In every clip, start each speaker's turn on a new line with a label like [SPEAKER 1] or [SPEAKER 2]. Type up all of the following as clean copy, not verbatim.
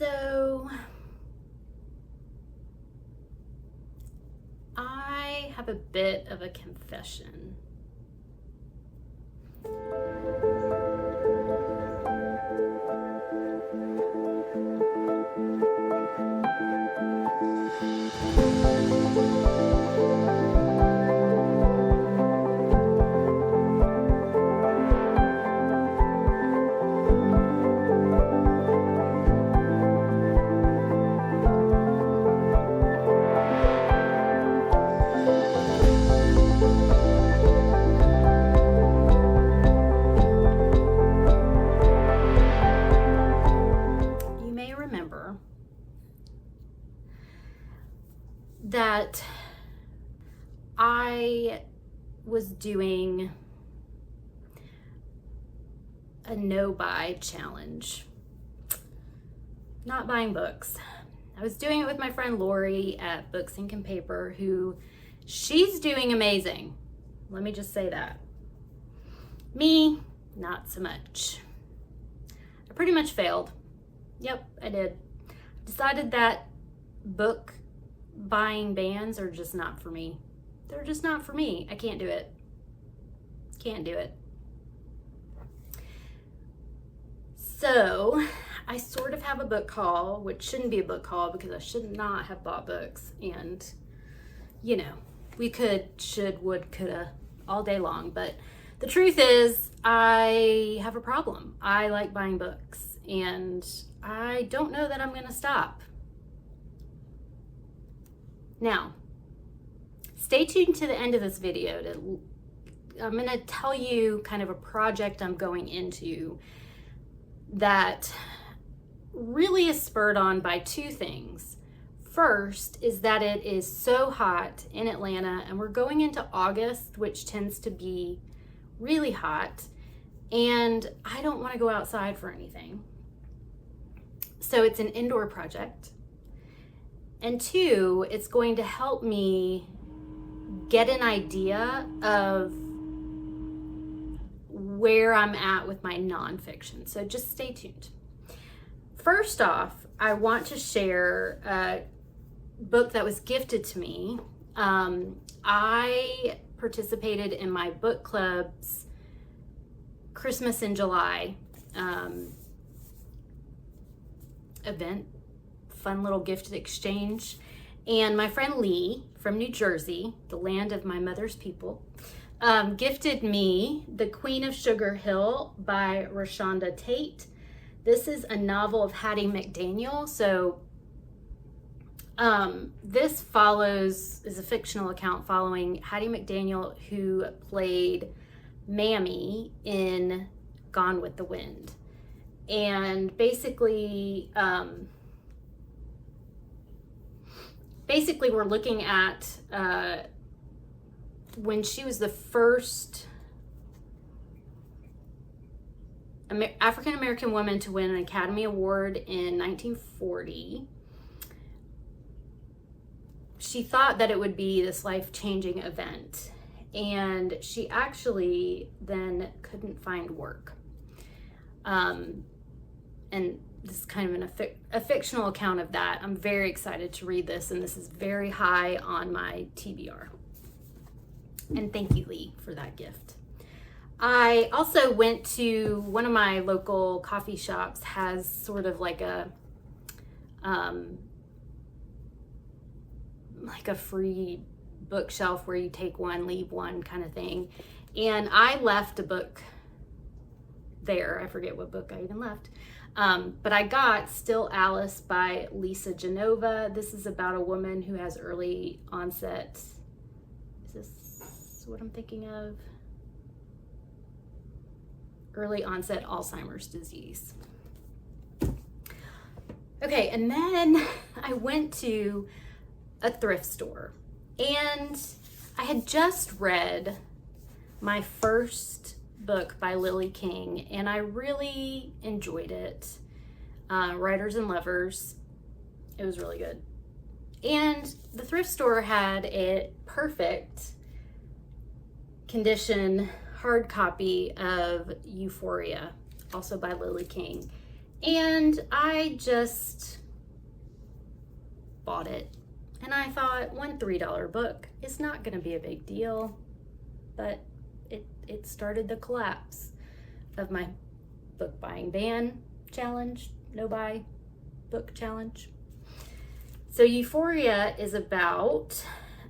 [SPEAKER 1] So I have a bit of a confession. You may remember that I was doing a no-buy challenge. Not buying books. I was doing it with my friend Laurie at Books, Ink, and Paper, who she's doing amazing. Let me just say that. Me, not so much. I pretty much failed. Yep, I did. Decided that book buying bans are just not for me. They're just not for me. I can't do it. Can't do it. So I sort of have a book haul, which shouldn't be a book haul because I should not have bought books. And, you know, we could, should, would, coulda all day long. But the truth is, I have a problem. I like buying books, and I don't know that I'm going to stop. Now, stay tuned to the end of this video. I'm going to tell you kind of a project I'm going into that really is spurred on by two things. First is that it is so hot in Atlanta, and we're going into August, which tends to be really hot, and I don't want to go outside for anything. So it's an indoor project. And two, it's going to help me get an idea of where I'm at with my nonfiction. So just stay tuned. First off, I want to share a book that was gifted to me. I participated in my book club's Christmas in July event, fun little gift exchange. And my friend Lee from New Jersey, the land of my mother's people, gifted me The Queen of Sugar Hill by Rashonda Tate. This is a novel of Hattie McDaniel. So this is a fictional account following Hattie McDaniel, who played Mammy in Gone with the Wind. And basically we're looking at when she was the first African-American woman to win an Academy Award in 1940. She thought that it would be this life-changing event, and she actually then couldn't find work. And this is kind of a fictional account of that. I'm very excited to read this, and this is very high on my TBR. And thank you, Lee, for that gift. I also went to one of my local coffee shops, has sort of like a free bookshelf where you take one, leave one kind of thing. And I left a book there. I forget what book I even left. But I got Still Alice by Lisa Genova. This is about a woman who has early onset. Is this what I'm thinking of? Early onset Alzheimer's disease. Okay, and then I went to a thrift store, and I had just read my first book by Lily King, and I really enjoyed it. Writers and Lovers. It was really good. And the thrift store had a perfect condition hard copy of Euphoria, also by Lily King. And I just bought it. And I thought one $3 book is not going to be a big deal, but it started the collapse of my book buying ban challenge, no buy book challenge. So Euphoria is about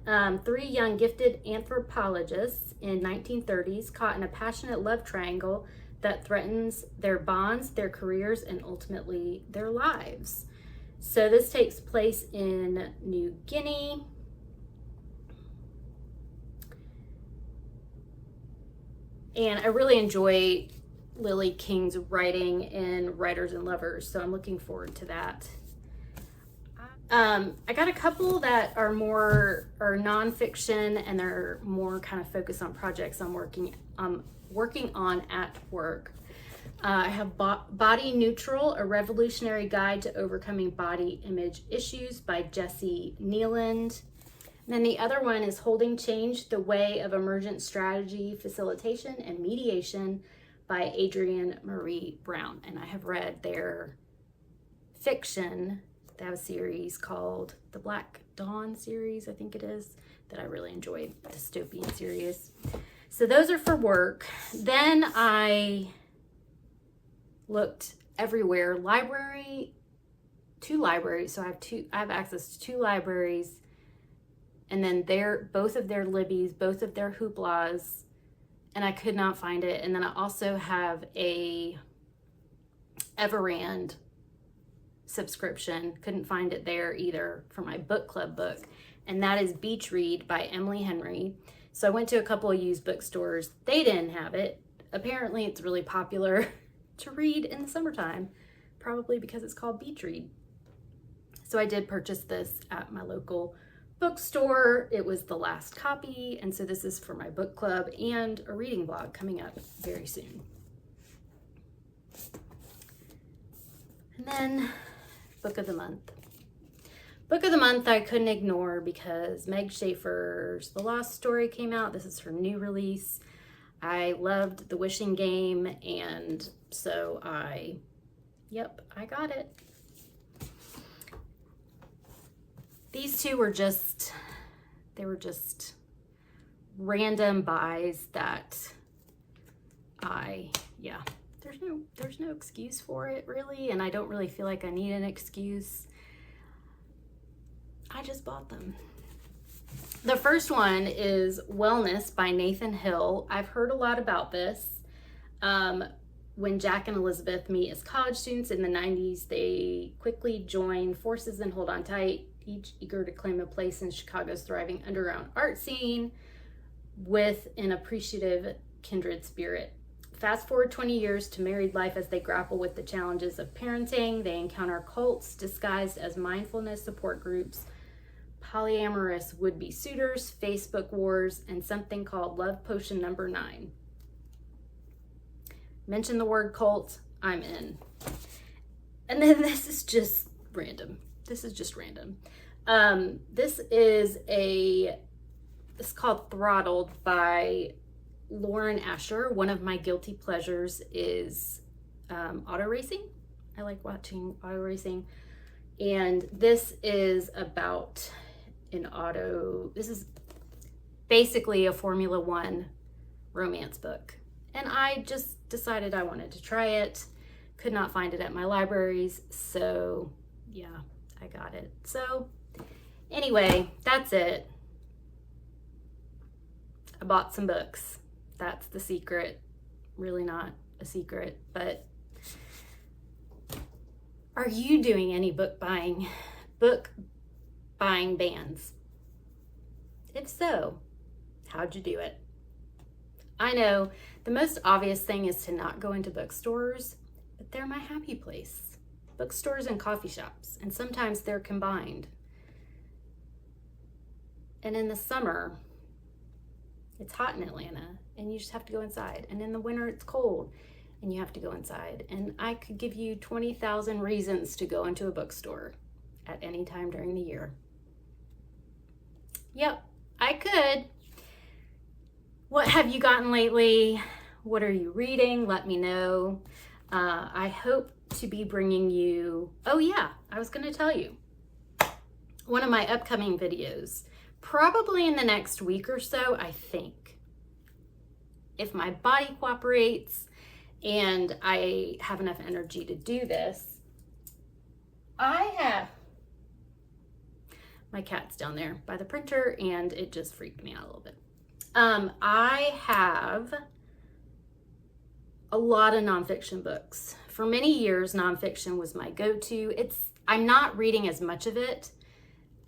[SPEAKER 1] 3 young gifted anthropologists in 1930s caught in a passionate love triangle that threatens their bonds, their careers, and ultimately their lives. So this takes place in New Guinea. And I really enjoy Lily King's writing in Writers and Lovers, so I'm looking forward to that. I got a couple that are nonfiction, and they're more kind of focused on projects I'm working on at work. I have Body Neutral, A Revolutionary Guide to Overcoming Body Image Issues by Jessie Nealand. And then the other one is Holding Change, The Way of Emergent Strategy, Facilitation, and Mediation by Adrienne Marie Brown. And I have read their fiction. They have a series called the Black Dawn series, I think it is, that I really enjoyed, dystopian series. So those are for work. Then I looked everywhere. Two libraries. So I have access to 2 libraries, and then both of their Libby's, both of their Hooplas, and I could not find it. And then I also have a Everand subscription. Couldn't find it there either for my book club book. And that is Beach Read by Emily Henry. So I went to a couple of used bookstores. They didn't have it. Apparently it's really popular to read in the summertime, probably because it's called Beach Read. So I did purchase this at my local bookstore. It was the last copy, and so this is for my book club and a reading vlog coming up very soon. And then book of the month. Book of the month I couldn't ignore because Meg Schaefer's The Lost Story came out. This is her new release. I loved The Wishing Game, and so I got it. These two were just random buys that there's no excuse for it really, and I don't really feel like I need an excuse. I just bought them. The first one is Wellness by Nathan Hill. I've heard a lot about this. When Jack and Elizabeth meet as college students in the 90s, they quickly join forces and hold on tight, each eager to claim a place in Chicago's thriving underground art scene with an appreciative kindred spirit. Fast forward 20 years to married life as they grapple with the challenges of parenting. They encounter cults disguised as mindfulness support groups, polyamorous would-be suitors, Facebook wars, and something called Love Potion Number 9. Mention the word cult, I'm in. And then this is just random. It's called Throttled by Lauren Asher. One of my guilty pleasures is auto racing. I like watching auto racing. And this is about this is basically a Formula One romance book. And I just decided I wanted to try it. Could not find it at my libraries. So yeah, I got it. So anyway, that's it. I bought some books. That's the secret. Really not a secret, but are you doing any book buying bans? If so, how'd you do it? I know the most obvious thing is to not go into bookstores, but they're my happy place. Bookstores and coffee shops, and sometimes they're combined. And in the summer, it's hot in Atlanta, and you just have to go inside. And in the winter, it's cold, and you have to go inside. And I could give you 20,000 reasons to go into a bookstore at any time during the year. Yep, I could. What have you gotten lately? What are you reading? Let me know. I hope to be bringing you, oh yeah, I was going to tell you, one of my upcoming videos, probably in the next week or so, I think, if my body cooperates and I have enough energy to do this. My cat's down there by the printer and it just freaked me out a little bit. I have a lot of nonfiction books. For many years, nonfiction was my go-to. I'm not reading as much of it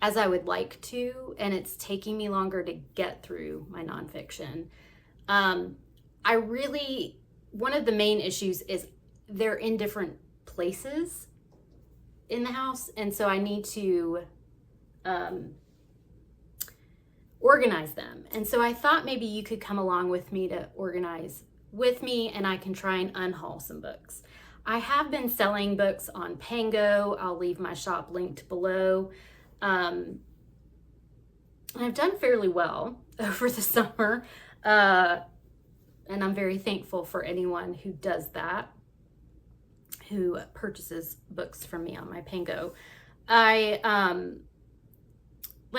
[SPEAKER 1] as I would like to, and it's taking me longer to get through my nonfiction. One of the main issues is they're in different places in the house, and so I need to organize them. And so I thought maybe you could come along with me to organize with me, and I can try and unhaul some books. I have been selling books on Pango. I'll leave my shop linked below. And I've done fairly well over the summer. And I'm very thankful for anyone who does that, who purchases books from me on my Pango. Like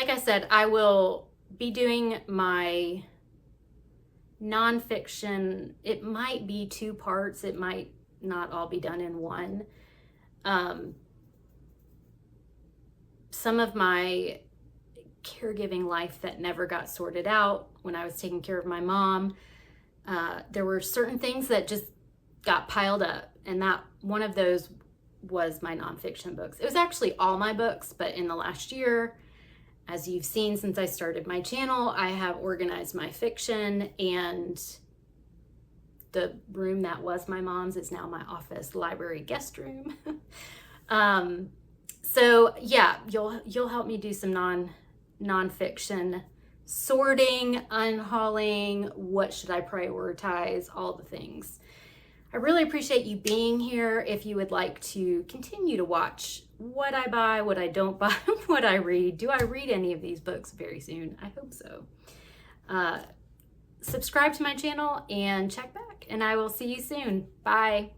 [SPEAKER 1] I said, I will be doing my nonfiction. It might be 2 parts. It might not all be done in one. Some of my caregiving life that never got sorted out when I was taking care of my mom, there were certain things that just got piled up, and that one of those was my nonfiction books. It was actually all my books, but in the last year, as you've seen since I started my channel, I have organized my fiction, and the room that was my mom's is now my office, library, guest room. So yeah, you'll help me do some nonfiction sorting, unhauling, what should I prioritize, all the things. I really appreciate you being here. If you would like to continue to watch what I buy, what I don't buy, what I read. Do I read any of these books very soon? I hope so. Subscribe to my channel and check back, and I will see you soon. Bye.